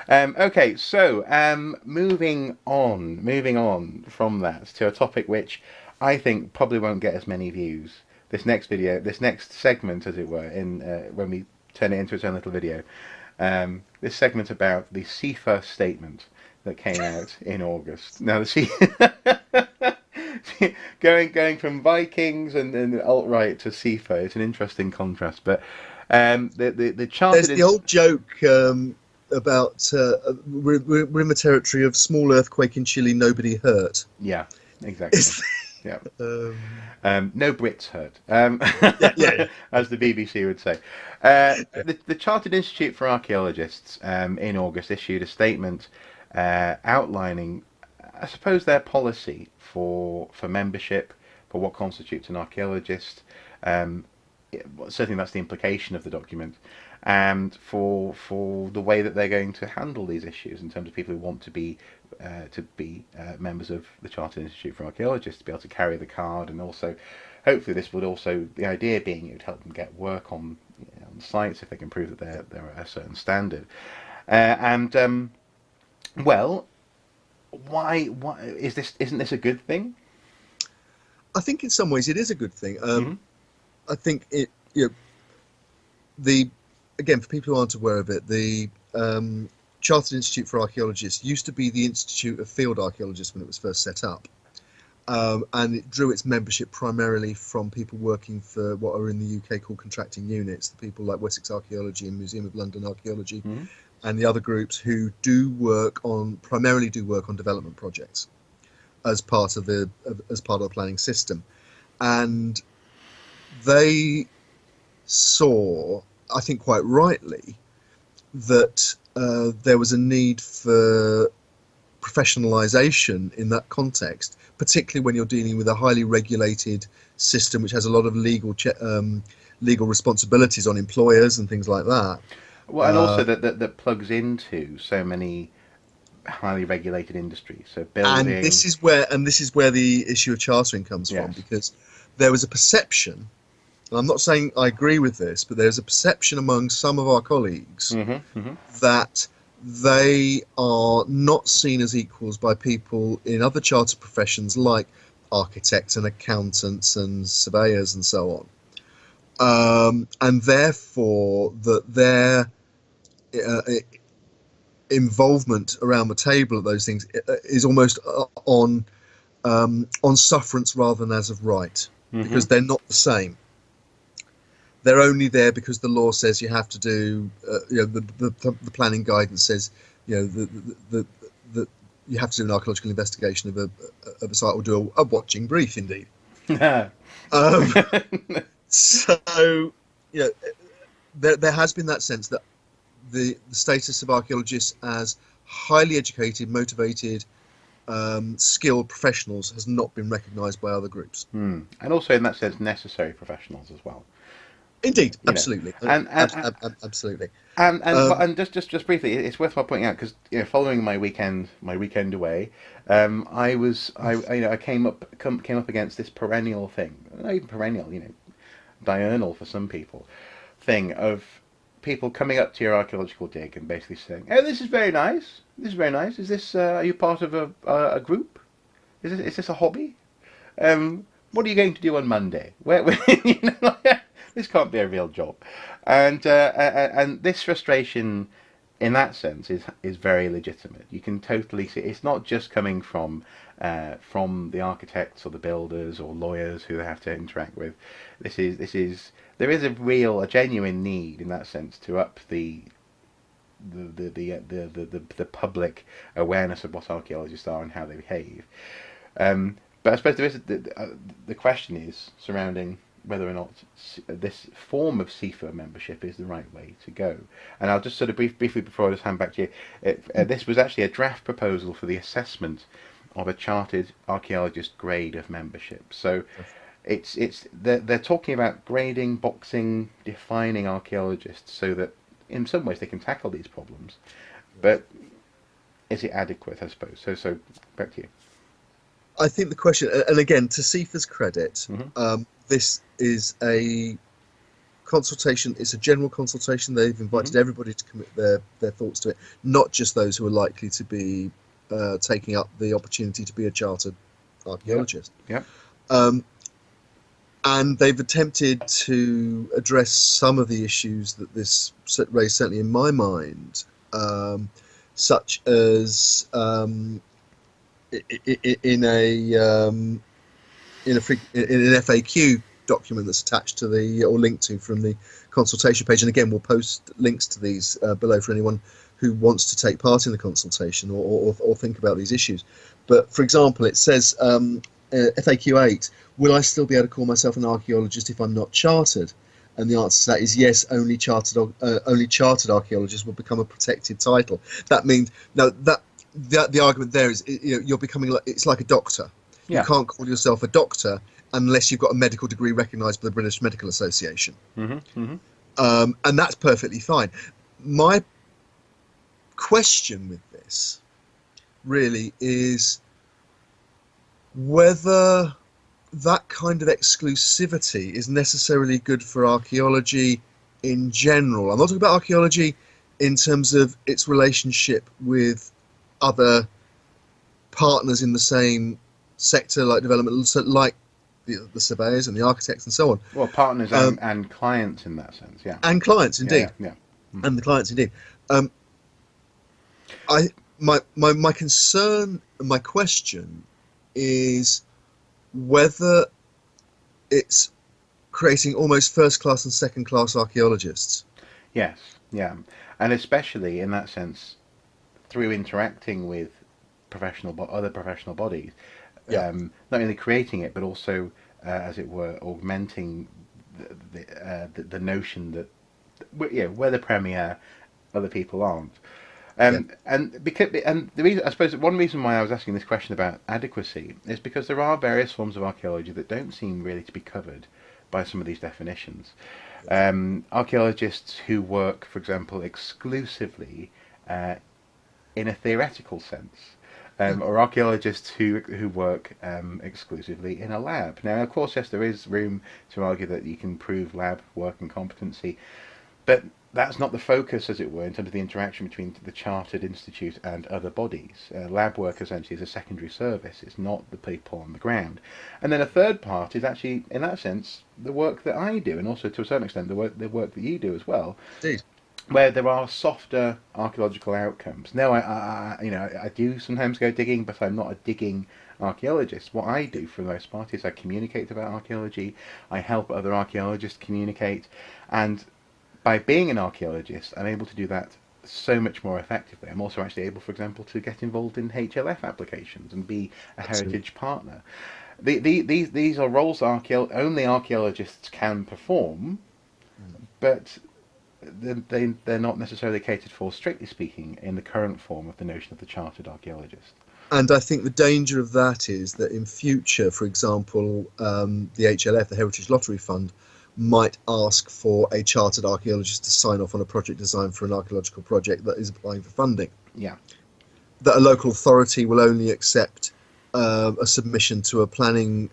Okay, so moving on from that to a topic which I think probably won't get as many views. This next video, this next segment, as it were, in when we turn it into its own little video. This segment about the CIFA statement that came out in August. Now, the going from Vikings and alt right to CIFA, it's an interesting contrast. But the There's chartered the old joke about we're in the territory of small earthquake in Chile, nobody hurt. yeah, exactly. It's, Yeah. um, No Brits heard, yeah, yeah, as the BBC would say. yeah. The Chartered Institute for Archaeologists in August issued a statement outlining, I suppose, their policy for membership, for what constitutes an archaeologist. Um, Certainly, that's the implication of the document, and for the way that they're going to handle these issues in terms of people who want to be members of the Chartered Institute for Archaeologists, to be able to carry the card, and also hopefully this would also, the idea being, it would help them get work on, on sites if they can prove that they're at a certain standard. And well, why is this? Isn't this a good thing? I think in some ways it is a good thing. Hmm. I think it, the again, for people who aren't aware of it, the Chartered Institute for Archaeologists used to be the Institute of Field Archaeologists when it was first set up. And it drew its membership primarily from people working for what are in the UK called contracting units, the people like Wessex Archaeology and Museum of London Archaeology, Hmm. and the other groups who primarily do work on development projects as part of the planning system. And they saw, I think quite rightly, that there was a need for professionalization in that context, particularly when you're dealing with a highly regulated system which has a lot of legal responsibilities on employers and things like that. Well, and also Uh, that plugs into so many highly regulated industries. So and building, this is where the issue of chartering comes from, yes. because there was a perception, and I'm not saying I agree with this, but there's a perception among some of our colleagues Hmm. Hmm. that they are not seen as equals by people in other chartered professions like architects and accountants and surveyors and so on, and therefore that their uh, involvement around the table at those things is almost on sufferance rather than as of right, Hmm. because they're not the same. They're only there because the law says you have to do, the planning guidance says, the you have to do an archaeological investigation of a site, or do a watching brief, indeed. Hmm. Um, so, you know, there has been that sense that the status of archaeologists as highly educated, motivated, skilled professionals has not been recognised by other groups. And also in that sense, necessary professionals as well. Indeed, You know, absolutely, and and absolutely. and Um, just briefly, it's worthwhile pointing out because following my weekend away, I came up against this perennial thing, not even perennial, diurnal for some people, thing of people coming up to your archaeological dig and basically saying, "Oh, this is very nice. This is very nice. Is this are you part of a group? Is this a hobby? What are you going to do on Monday? This can't be a real job." And this frustration, in that sense, is very legitimate. You can totally see it's not just coming from the architects or the builders or lawyers who they have to interact with. This is there is a genuine need in that sense to up the public awareness of what archaeologists are and how they behave. But I suppose there is the question is surrounding whether or not this form of CIFA membership is the right way to go. And I'll just sort of briefly before I just hand back to you, this was actually a draft proposal for the assessment of a chartered archaeologist grade of membership. So they're talking about grading, boxing, defining archaeologists so that in some ways they can tackle these problems. But is it adequate? I suppose. So back to you. I think the question, and again, to CIFA's credit, Hmm. this is consultation. It's a general consultation. They've invited everybody to commit their thoughts to it, not just those who are likely to be taking up the opportunity to be a chartered archaeologist. Yep. And they've attempted to address some of the issues that this raised, certainly in my mind, such as in an FAQ document that's attached to or linked to from the consultation page. And again, we'll post links to these below for anyone who wants to take part in the consultation or think about these issues. But for example, it says FAQ 8, will I still be able to call myself an archaeologist if I'm not chartered? And the answer to that is yes, only chartered archaeologists will become a protected title. That means, no, the argument there is, you're becoming it's like a doctor. Yeah. You can't call yourself a doctor unless you've got a medical degree recognised by the British Medical Association. And that's perfectly fine. My question with this really is whether that kind of exclusivity is necessarily good for archaeology in general. I'm not talking about archaeology in terms of its relationship with other partners in the same sector, like development, like the surveyors and the architects and so on. Well, partners and clients in that sense, yeah. And clients, indeed. Yeah. And the clients, indeed. My concern and my question is whether it's creating almost first-class and second-class archaeologists. Yes, yeah. And especially in that sense, through interacting with other professional bodies, not only creating it, but also, as it were, augmenting the notion that we're the premier, other people aren't. And the reason, I suppose, one reason why I was asking this question about adequacy is because there are various forms of archaeology that don't seem really to be covered by some of these definitions. Archaeologists who work, for example, exclusively in a theoretical sense, or archaeologists who work exclusively in a lab. Now, of course, yes, there is room to argue that you can prove lab work and competency, but that's not the focus, as it were, in terms of the interaction between the Chartered Institute and other bodies. Lab work essentially is a secondary service. It's not the people on the ground. And then a third part is actually, in that sense, the work that I do, and also to a certain extent the work that you do as well. Indeed. Where there are softer archaeological outcomes. Now, I do sometimes go digging, but I'm not a digging archaeologist. What I do for the most part is I communicate about archaeology. I help other archaeologists communicate, and by being an archaeologist, I'm able to do that so much more effectively. I'm also actually able, for example, to get involved in HLF applications and be a heritage partner. These are roles only archaeologists can perform, but they're not necessarily catered for, strictly speaking, in the current form of the notion of the chartered archaeologist. And I think the danger of that is that in future, for example, the HLF, the Heritage Lottery Fund, might ask for a chartered archaeologist to sign off on a project design for an archaeological project that is applying for funding. Yeah. That a local authority will only accept a submission to a planning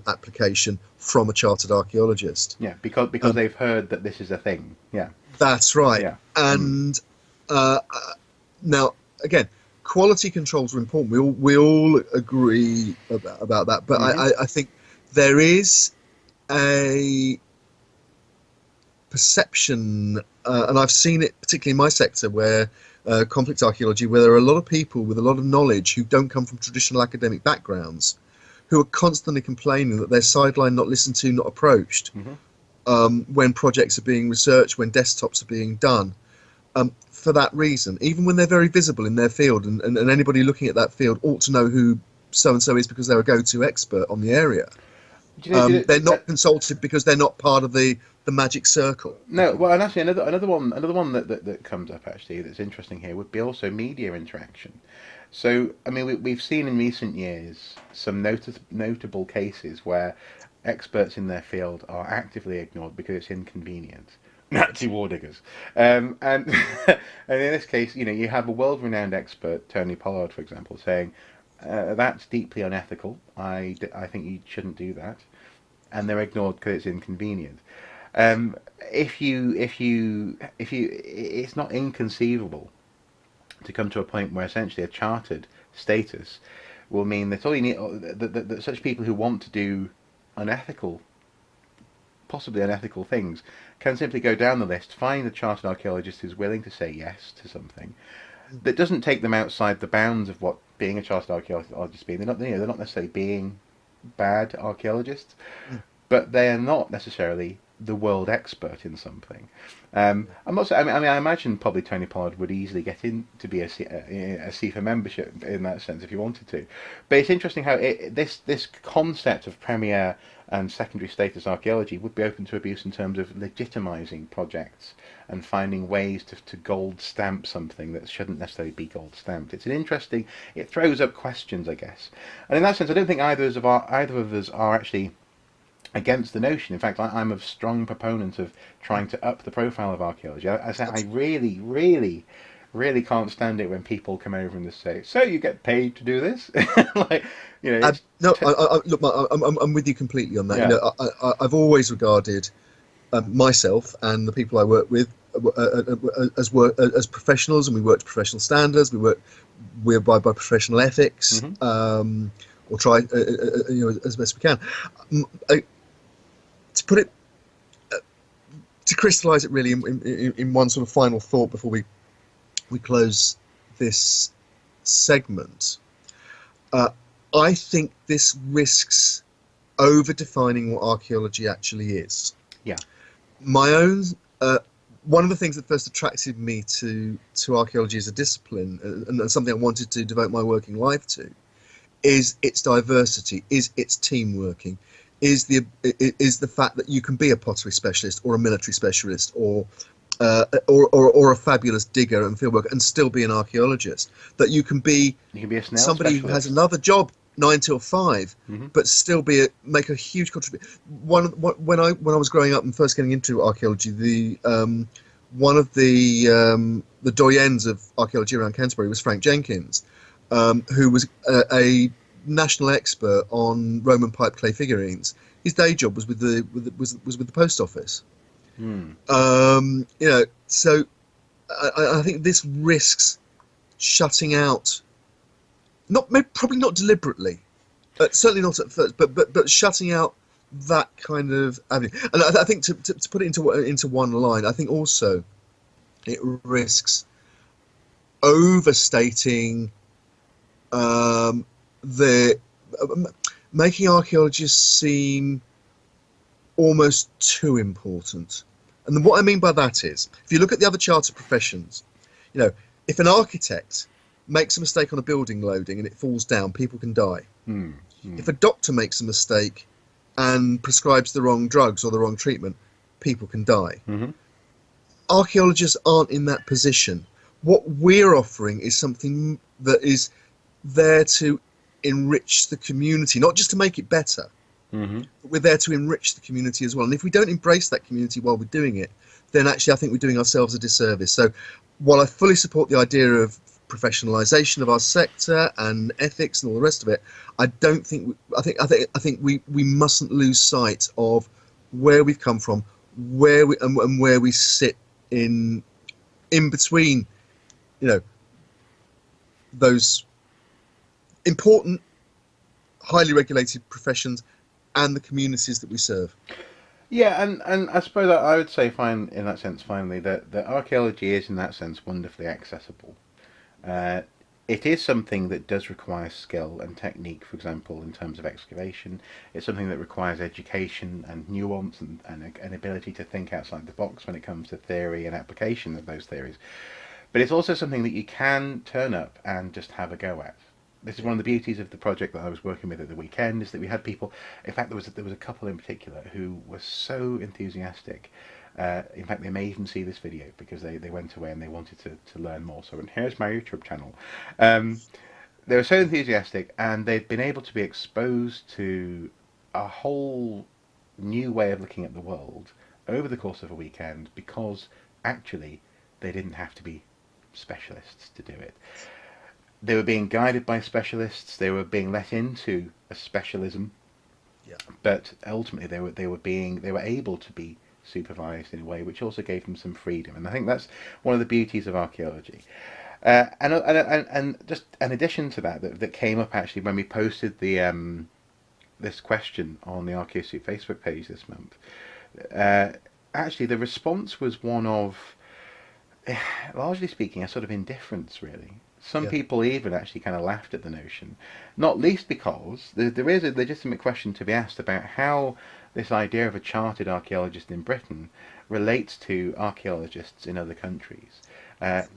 application from a chartered archaeologist. Yeah, because they've heard that this is a thing. Yeah. That's right. Yeah. And now, again, quality controls are important. We all agree about that. But I think there is a perception, and I've seen it particularly in my sector, where conflict archaeology, where there are a lot of people with a lot of knowledge who don't come from traditional academic backgrounds, who are constantly complaining that they're sidelined, not listened to, not approached, when projects are being researched, when desktops are being done. For that reason, even when they're very visible in their field, and anybody looking at that field ought to know who so-and-so is because they're a go-to expert on the area. They're not consulted because they're not part of the magic circle. No, well, and actually another one that comes up actually that's interesting here would be also media interaction. So, I mean, we've seen in recent years some notable cases where experts in their field are actively ignored because it's inconvenient. Nazi war diggers. And in this case, you have a world-renowned expert, Tony Pollard, for example, saying, that's deeply unethical. I think you shouldn't do that. And they're ignored because it's inconvenient. It's not inconceivable to come to a point where essentially a chartered status will mean that all you need that such people who want to do unethical, possibly unethical things, can simply go down the list, find a chartered archaeologist who's willing to say yes to something that doesn't take them outside the bounds of what being a chartered archaeologist means. They're not necessarily being bad archaeologists, Mm. but they are not necessarily the world expert in something. I'm not. I imagine probably Tony Pollard would easily get in to be a CIFA membership in that sense if he wanted to. But it's interesting how this concept of premier and secondary status archaeology would be open to abuse in terms of legitimising projects and finding ways to gold stamp something that shouldn't necessarily be gold stamped. It's an interesting. It throws up questions, I guess, and in that sense, I don't think either of us are actually against the notion. In fact, I'm a strong proponent of trying to up the profile of archaeology. I really, really, really can't stand it when people come over and just say, "So you get paid to do this?" Like, it's No, look, I'm with you completely on that. yeah. I've always regarded myself and the people I work with as professionals, and we work to professional standards. We abide by professional ethics, or try, as best we can. To put it, to crystallise it really in one sort of final thought before we close this segment. I think this risks over-defining what archaeology actually is. Yeah. My own one of the things that first attracted me to archaeology as a discipline, and something I wanted to devote my working life to, is its diversity, is its team working, is the fact that you can be a pottery specialist or a military specialist or a fabulous digger and fieldworker and still be an archaeologist. That you can be a snail somebody specialist who has another job 9 till 5, but still make a huge contribution. When I was growing up and first getting into archaeology, one of the doyens of archaeology around Canterbury was Frank Jenkins, who was a national expert on Roman pipe clay figurines. His day job was with the post office. So I think this risks shutting out, probably not deliberately, certainly not at first, but shutting out that kind of avenue. And I think to put it into one line, I think also it risks overstating making archaeologists seem almost too important. And what I mean by that is, if you look at the other chartered professions, if an architect makes a mistake on a building loading and it falls down, people can die. If a doctor makes a mistake and prescribes the wrong drugs or the wrong treatment, people can die. Archaeologists aren't in that position. What we're offering is something that is there to enrich the community, not just to make it better. But we're there to enrich the community as well. And if we don't embrace that community while we're doing it, then actually I think we're doing ourselves a disservice. So while I fully support the idea of professionalisation of our sector and ethics and all the rest of it, I think we mustn't lose sight of where we've come from, where we sit in between, those important, highly regulated professions and the communities that we serve. Yeah, and I suppose I would say, in that sense, finally, that archaeology is, in that sense, wonderfully accessible. It is something that does require skill and technique, for example, in terms of excavation. It's something that requires education and nuance and an ability to think outside the box when it comes to theory and application of those theories. But it's also something that you can turn up and just have a go at. This is one of the beauties of the project that I was working with at the weekend, is that we had people. In fact, there was a couple in particular who were so enthusiastic. In fact, they may even see this video because they went away and they wanted to learn more. So, and here's my YouTube channel. They were so enthusiastic, and they'd been able to be exposed to a whole new way of looking at the world over the course of a weekend, because actually they didn't have to be specialists to do it. They were being guided by specialists. They were being let into a specialism, but ultimately they were able to be supervised in a way which also gave them some freedom. And I think that's one of the beauties of archaeology. And just an addition to that came up actually when we posted the this question on the Archaeosuit Facebook page this month. Actually, the response was one of, largely speaking, a sort of indifference, really. Some Yeah. people even actually kind of laughed at the notion, not least because there is a legitimate question to be asked about how this idea of a chartered archaeologist in Britain relates to archaeologists in other countries.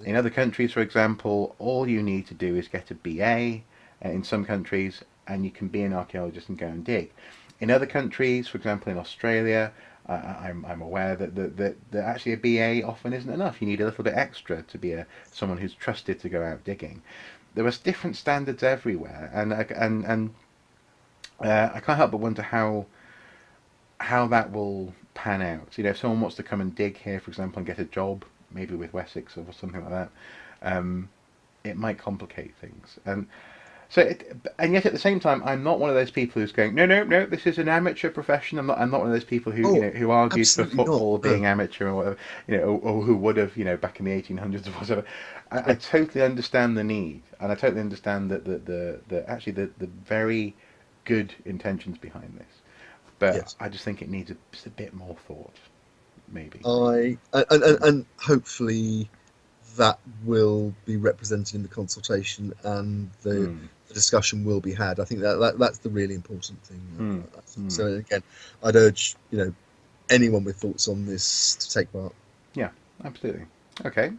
In other countries, for example, all you need to do is get a BA in some countries, and you can be an archaeologist and go and dig. In other countries, for example, in Australia, I'm aware that actually a BA often isn't enough. You need a little bit extra to be someone who's trusted to go out digging. There are different standards everywhere, and I can't help but wonder how that will pan out. You know, if someone wants to come and dig here, for example, and get a job, maybe with Wessex or something like that, it might complicate things. And yet at the same time, I'm not one of those people who's going, no, no, no, this is an amateur profession. I'm not one of those people who Oh, who argues for absolutely not. football being No. amateur or whatever, or who would have, back in the 1800s or whatever. I totally understand the need, and I totally understand that actually the very good intentions behind this, but Yes. I just think it needs just a bit more thought, maybe. And hopefully that will be represented in the consultation, and the discussion will be had. I think that's the really important thing. I think. So again, I'd urge anyone with thoughts on this to take part. Yeah, absolutely. Okay.